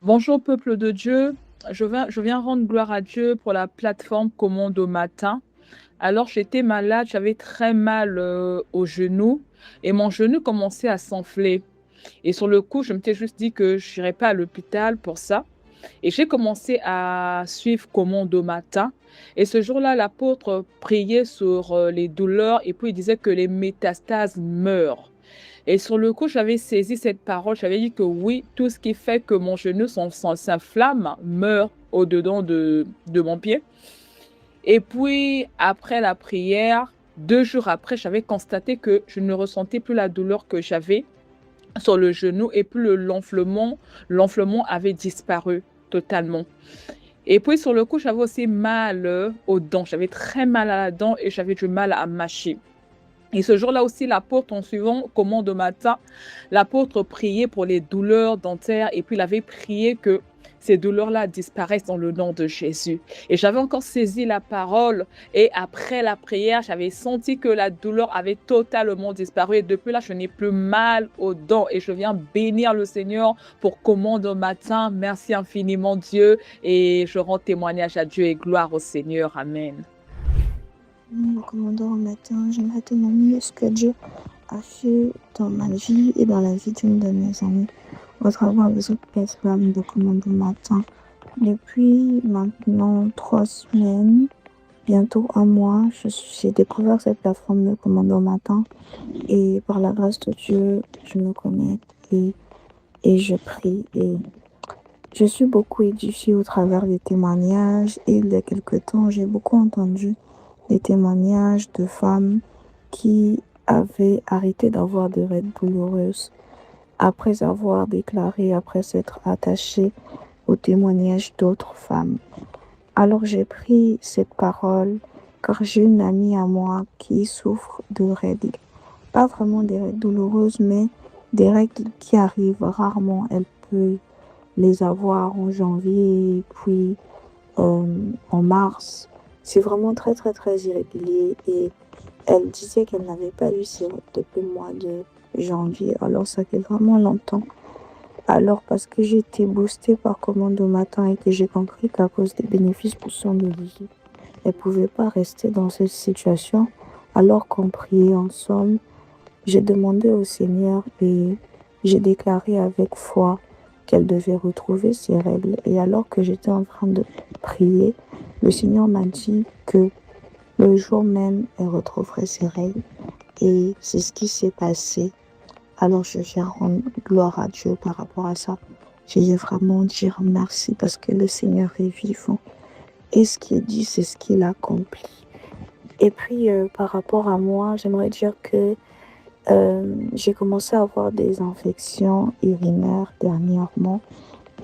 Bonjour peuple de Dieu, je viens rendre gloire à Dieu pour la plateforme Commande au matin. Alors j'étais malade, j'avais très mal au genou et mon genou commençait à s'enfler. Et sur le coup, je m'étais juste dit que je n'irais pas à l'hôpital pour ça. Et j'ai commencé à suivre Commande au matin. Et ce jour-là, l'apôtre priait sur les douleurs et puis il disait que les métastases meurent. Et sur le coup, j'avais saisi cette parole. J'avais dit que oui, tout ce qui fait que mon genou s'inflamme meurt au-dedans de mon pied. Et puis, après la prière, 2 jours après, j'avais constaté que je ne ressentais plus la douleur que j'avais sur le genou et puis l'enflement avait disparu totalement. Et puis, sur le coup, j'avais aussi mal aux dents. J'avais très mal à la dent et j'avais du mal à mâcher. Et ce jour-là aussi, l'apôtre, en suivant Commande au matin, l'apôtre priait pour les douleurs dentaires et puis il avait prié que ces douleurs-là disparaissent dans le nom de Jésus. Et j'avais encore saisi la parole et après la prière, j'avais senti que la douleur avait totalement disparu et depuis là, je n'ai plus mal aux dents et je viens bénir le Seigneur pour Commande au matin. Merci infiniment Dieu et je rends témoignage à Dieu et gloire au Seigneur. Amen. Mon commandant au matin, j'aimerais témoigner ce que Dieu a fait dans ma vie et dans la vie d'une de mes amies au travers des autres personnes de commandant au matin. Depuis maintenant 3 semaines, bientôt un mois, j'ai découvert cette plateforme de commandant au matin et par la grâce de Dieu, je me connecte et je prie et je suis beaucoup édifiée au travers des témoignages et il y a quelque temps, j'ai beaucoup entendu des témoignages de femmes qui avaient arrêté d'avoir des règles douloureuses après avoir déclaré, après s'être attachées aux témoignages d'autres femmes. Alors j'ai pris cette parole car j'ai une amie à moi qui souffre de règles. Pas vraiment des règles douloureuses, mais des règles qui arrivent rarement. Elle peut les avoir en janvier, puis en mars. C'est vraiment très, très, très irrégulier. Et elle disait qu'elle n'avait pas eu ses règles depuis le mois de janvier. Alors, ça fait vraiment longtemps. Alors, parce que j'ai été boostée par commande au matin et que j'ai compris qu'à cause des bénéfices pour son vie, elle ne pouvait pas rester dans cette situation. Alors qu'on priait ensemble, j'ai demandé au Seigneur et j'ai déclaré avec foi qu'elle devait retrouver ses règles. Et alors que j'étais en train de prier, le Seigneur m'a dit que le jour même, elle retrouverait ses règles. Et c'est ce qui s'est passé. Alors je viens rendre gloire à Dieu par rapport à ça. Je vais vraiment dire merci parce que le Seigneur est vivant. Et ce qu'il dit, c'est ce qu'il accomplit. Et puis, par rapport à moi, j'aimerais dire que j'ai commencé à avoir des infections urinaires dernièrement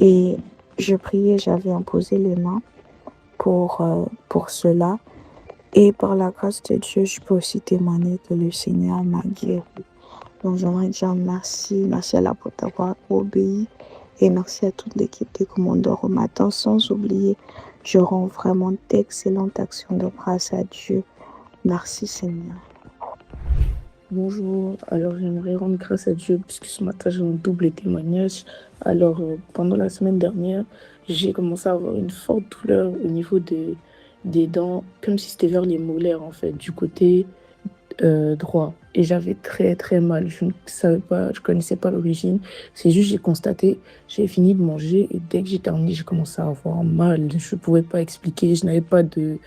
et je priais, j'avais imposé les mains pour cela. Et par la grâce de Dieu, je peux aussi témoigner que le Seigneur m'a guéri. Donc j'aimerais dire merci, merci à l'apôtre d'avoir obéi et merci à toute l'équipe des commandeurs au matin, sans oublier, je rends vraiment d'excellentes actions de grâce à Dieu. Merci Seigneur. Bonjour, alors j'aimerais rendre grâce à Dieu puisque ce matin j'ai un double témoignage. Alors pendant la semaine dernière, j'ai commencé à avoir une forte douleur au niveau des dents, comme si c'était vers les molaires en fait, du côté droit. Et j'avais très très mal. Je ne savais pas, je connaissais pas l'origine. C'est juste j'ai constaté, j'ai fini de manger et dès que j'ai terminé, j'ai commencé à avoir mal. Je ne pouvais pas expliquer, je n'avais pas de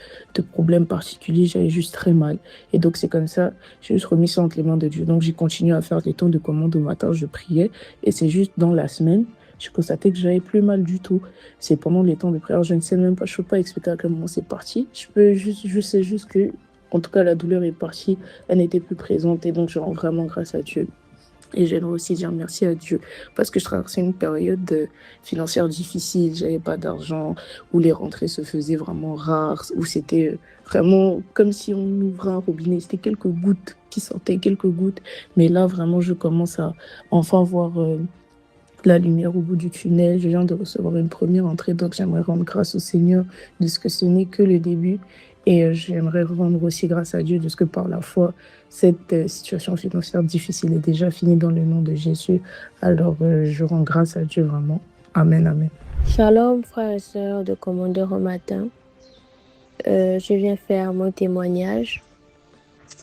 problème particulier, j'avais juste très mal. Et donc c'est comme ça, j'ai juste remis ça entre les mains de Dieu. Donc j'ai continué à faire des temps de commande au matin, je priais. Et c'est juste dans la semaine, j'ai constaté que j'avais plus mal du tout. C'est pendant les temps de prière, je ne sais même pas, je ne peux pas expliquer à quel moment c'est parti. Je sais juste que en tout cas, la douleur est partie, elle n'était plus présente et donc je rends vraiment grâce à Dieu. Et j'aimerais aussi dire merci à Dieu parce que je traversais une période financière difficile, j'avais pas d'argent, où les rentrées se faisaient vraiment rares, où c'était vraiment comme si on ouvrait un robinet, c'était quelques gouttes qui sortaient, quelques gouttes. Mais là, vraiment, je commence à enfin voir la lumière au bout du tunnel. Je viens de recevoir une première entrée, donc j'aimerais rendre grâce au Seigneur de ce que ce n'est que le début. Et j'aimerais rendre aussi grâce à Dieu de ce que par la foi, cette situation financière difficile est déjà finie dans le nom de Jésus. Alors je rends grâce à Dieu vraiment. Amen, amen. Shalom, frères et sœurs de Commandeur au matin. Je viens faire mon témoignage.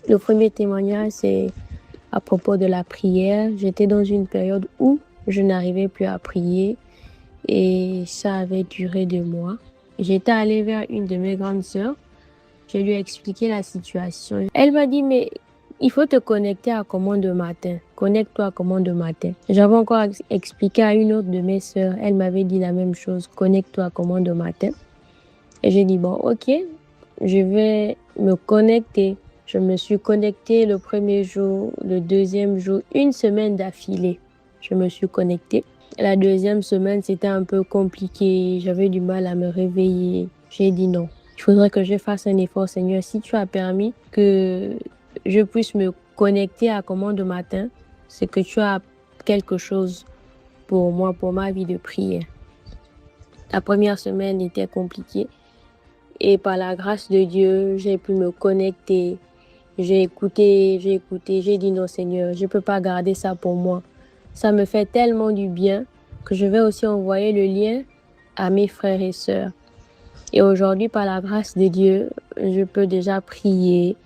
Le premier témoignage, c'est à propos de la prière. J'étais dans une période où je n'arrivais plus à prier et ça avait duré 2 mois. J'étais allée vers une de mes grandes sœurs. Je lui ai expliqué la situation. Elle m'a dit, mais il faut te connecter à Commande de matin. Connecte-toi à Commande de matin. J'avais encore expliqué à une autre de mes sœurs. Elle m'avait dit la même chose. Connecte-toi à Commande de matin. Et j'ai dit, bon, ok, je vais me connecter. Je me suis connectée le premier jour, le deuxième jour, 1 semaine d'affilée. Je me suis connectée. La deuxième semaine, c'était un peu compliqué. J'avais du mal à me réveiller. J'ai dit non. Il faudrait que je fasse un effort, Seigneur. Si tu as permis que je puisse me connecter à Commande de matin, c'est que tu as quelque chose pour moi, pour ma vie de prière. La première semaine était compliquée. Et par la grâce de Dieu, j'ai pu me connecter. J'ai écouté, j'ai dit non Seigneur, je ne peux pas garder ça pour moi. Ça me fait tellement du bien que je vais aussi envoyer le lien à mes frères et sœurs. Et aujourd'hui, par la grâce de Dieu, je peux déjà prier.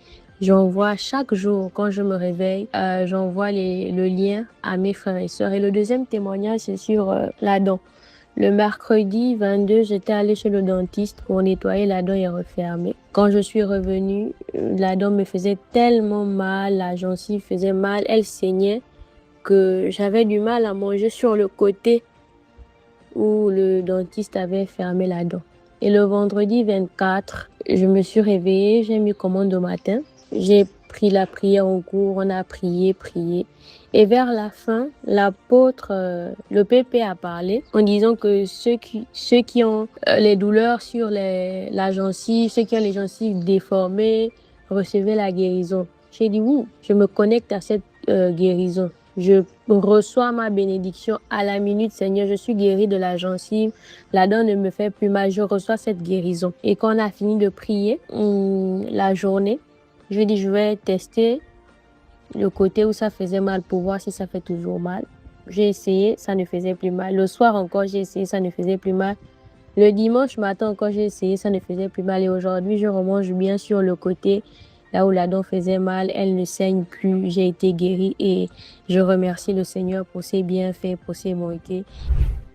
J'envoie chaque jour, quand je me réveille, j'envoie le lien à mes frères et sœurs. Et le deuxième témoignage, c'est sur la dent. Le mercredi 22, j'étais allée chez le dentiste pour nettoyer, la dent est refermée. Quand je suis revenue, la dent me faisait tellement mal, la gencive faisait mal, elle saignait, que j'avais du mal à manger sur le côté où le dentiste avait fermé la dent. Et le vendredi 24, je me suis réveillée, j'ai mis commande au matin. J'ai pris la prière en cours, on a prié. Et vers la fin, l'apôtre, le PP a parlé en disant que ceux qui ont les douleurs sur la gencive, ceux qui ont les gencives déformées, recevaient la guérison. J'ai dit oui, je me connecte à cette guérison. Je reçois ma bénédiction à la minute, Seigneur, je suis guérie de la gencive, la dent ne me fait plus mal, je reçois cette guérison. Et quand on a fini de prier la journée, je dis je vais tester le côté où ça faisait mal pour voir si ça fait toujours mal. J'ai essayé, ça ne faisait plus mal. Le soir encore, j'ai essayé, ça ne faisait plus mal. Le dimanche matin encore, j'ai essayé, ça ne faisait plus mal. Et aujourd'hui, je remange bien sur le côté, là où la dent faisait mal, elle ne saigne plus. J'ai été guérie et je remercie le Seigneur pour ses bienfaits, pour ses bontés.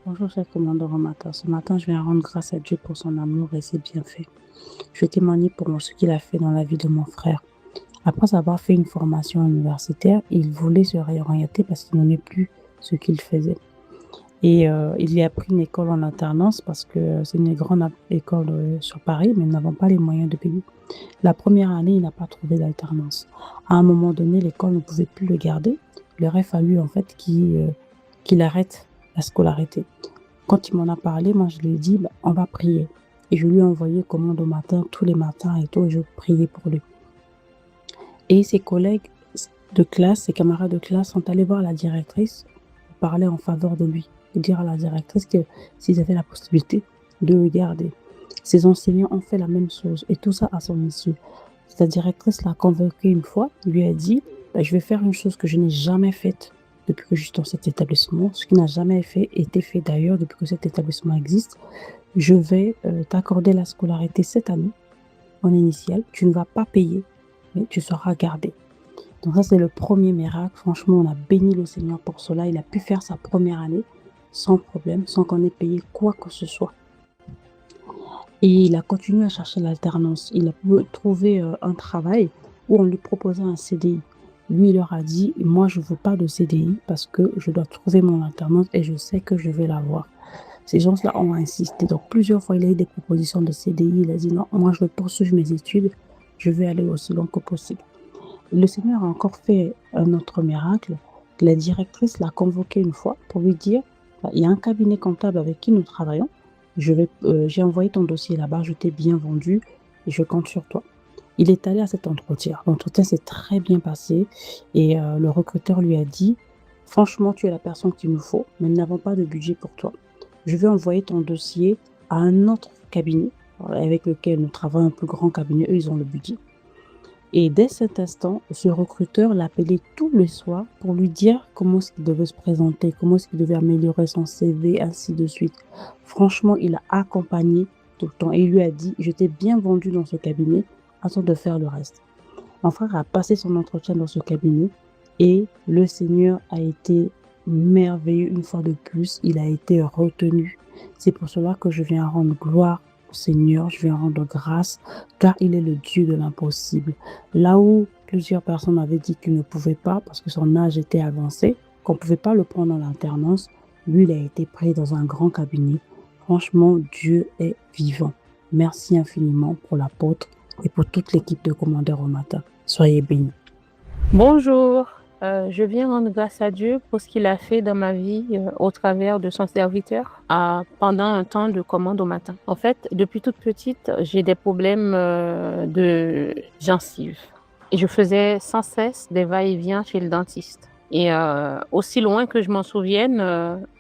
Bonjour, cher commandeur au matin. Ce matin, je viens rendre grâce à Dieu pour son amour et ses bienfaits. Je vais témoigner pour ce qu'il a fait dans la vie de mon frère. Après avoir fait une formation universitaire, il voulait se réorienter parce qu'il n'aimait plus ce qu'il faisait. Et il a pris une école en alternance parce que c'est une grande école sur Paris, mais nous n'avons pas les moyens de payer. La première année, il n'a pas trouvé d'alternance. À un moment donné, l'école ne pouvait plus le garder. Il aurait fallu en fait qu'il arrête la scolarité. Quand il m'en a parlé, moi je lui ai dit, on va prier. Et je lui ai envoyé commande au matin, tous les matins et tout, et je priais pour lui. Et ses collègues de classe, ses camarades de classe sont allés voir la directrice pour parler en faveur de lui, et dire à la directrice que s'ils avaient la possibilité de le garder. Ses enseignants ont fait la même chose, et tout ça à son issue. La directrice l'a convoqué une fois, lui a dit, je vais faire une chose que je n'ai jamais faite depuis que je suis dans cet établissement, ce qui n'a jamais été fait d'ailleurs depuis que cet établissement existe. Je vais t'accorder la scolarité cette année, en initiale, tu ne vas pas payer, mais tu seras gardé. Donc ça, c'est le premier miracle. Franchement, on a béni le Seigneur pour cela. Il a pu faire sa première année sans problème, sans qu'on ait payé quoi que ce soit. Et il a continué à chercher l'alternance. Il a pu trouver un travail où on lui proposait un CDI. Lui, il leur a dit, moi, je ne veux pas de CDI parce que je dois trouver mon alternance et je sais que je vais l'avoir. Ces gens-là ont insisté. Donc, plusieurs fois, il a eu des propositions de CDI. Il a dit, non, moi, je veux poursuivre mes études. Je vais aller aussi loin que possible. Le Seigneur a encore fait un autre miracle. La directrice l'a convoqué une fois pour lui dire, il y a un cabinet comptable avec qui nous travaillons. J'ai envoyé ton dossier là-bas, je t'ai bien vendu et je compte sur toi. Il est allé à cet entretien. L'entretien s'est très bien passé et le recruteur lui a dit, franchement, tu es la personne qu'il nous faut, mais nous n'avons pas de budget pour toi. Je vais envoyer ton dossier à un autre cabinet avec lequel nous travaillons, un plus grand cabinet. Eux, ils ont le budget. Et dès cet instant, ce recruteur l'appelait tous les soirs pour lui dire comment est-ce qu'il devait se présenter, comment est-ce qu'il devait améliorer son CV, ainsi de suite. Franchement, il a accompagné tout le temps et il lui a dit, je t'ai bien vendu dans ce cabinet, attends de faire le reste. Mon frère a passé son entretien dans ce cabinet et le Seigneur a été merveilleux une fois de plus. Il a été retenu. C'est pour cela que je viens rendre gloire au Seigneur, je viens rendre grâce, car il est le Dieu de l'impossible. Là où plusieurs personnes avaient dit qu'il ne pouvait pas parce que son âge était avancé, qu'on ne pouvait pas le prendre en alternance, lui, il a été pris dans un grand cabinet. Franchement, Dieu est vivant. Merci infiniment pour l'apôtre et pour toute l'équipe de Commandeur au matin. Soyez bénis. Bonjour, je viens rendre grâce à Dieu pour ce qu'il a fait dans ma vie au travers de son serviteur pendant un temps de commande au matin. En fait, depuis toute petite, j'ai des problèmes de gencives et je faisais sans cesse des va-et-vient chez le dentiste. Et aussi loin que je m'en souvienne,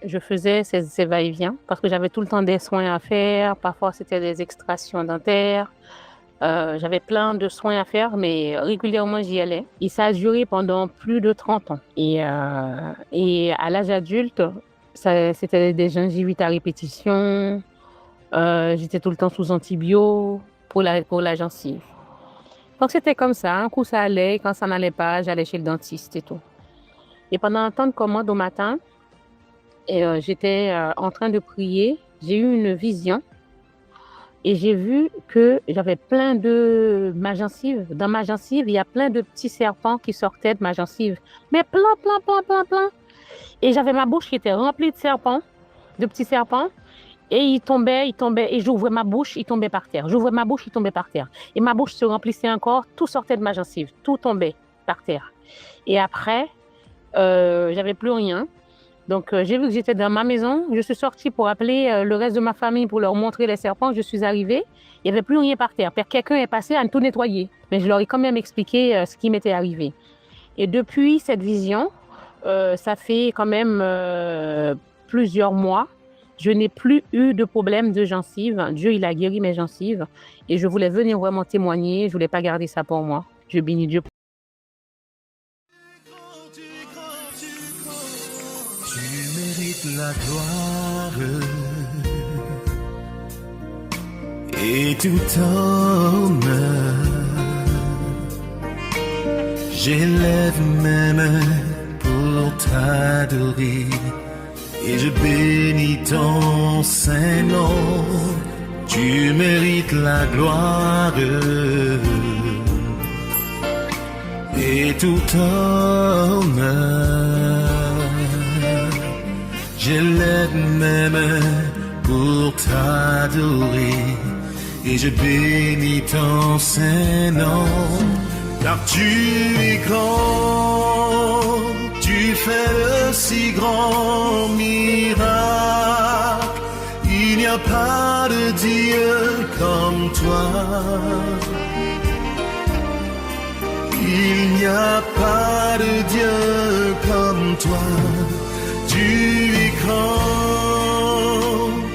je faisais ces va-et-vient parce que j'avais tout le temps des soins à faire. Parfois, c'était des extractions dentaires. J'avais plein de soins à faire, mais régulièrement, j'y allais. Et ça a duré pendant plus de 30 ans. Et à l'âge adulte, c'était des gingivites à répétition. J'étais tout le temps sous antibio pour la gencive. Donc, c'était comme ça. Un coup, ça allait. Quand ça n'allait pas, j'allais chez le dentiste et tout. Et pendant un temps de commande au matin, j'étais en train de prier. J'ai eu une vision. Et j'ai vu que j'avais plein de ma gencive. Dans ma gencive, il y a plein de petits serpents qui sortaient de ma gencive. Mais plein. Et j'avais ma bouche qui était remplie de serpents, de petits serpents. Et ils tombaient. Et j'ouvrais ma bouche, ils tombaient par terre. J'ouvrais ma bouche, ils tombaient par terre. Et ma bouche se remplissait encore, tout sortait de ma gencive. Tout tombait par terre. Et après, j'avais plus rien. Donc, j'ai vu que j'étais dans ma maison. Je suis sortie pour appeler le reste de ma famille pour leur montrer les serpents. Je suis arrivée. Il n'y avait plus rien par terre. Quelqu'un est passé à tout nettoyer. Mais je leur ai quand même expliqué ce qui m'était arrivé. Et depuis cette vision, ça fait quand même plusieurs mois. Je n'ai plus eu de problème de gencives. Dieu, il a guéri mes gencives. Et je voulais venir vraiment témoigner. Je ne voulais pas garder ça pour moi. Je bénis Dieu. La gloire et tout honneur. J'élève mes mains pour t'adorer et je bénis ton Saint-Nom. Tu mérites la gloire et tout honneur. J'élève mes mains pour t'adorer et je bénis ton Saint-Nom. Car tu es grand, tu fais de si grands miracles. Il n'y a pas de Dieu comme toi. Il n'y a pas de Dieu comme toi. Tu es grand,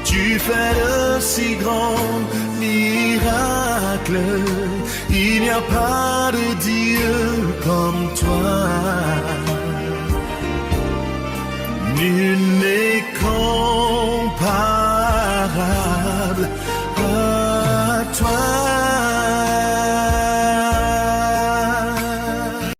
tu fais de si grands miracles. Il n'y a pas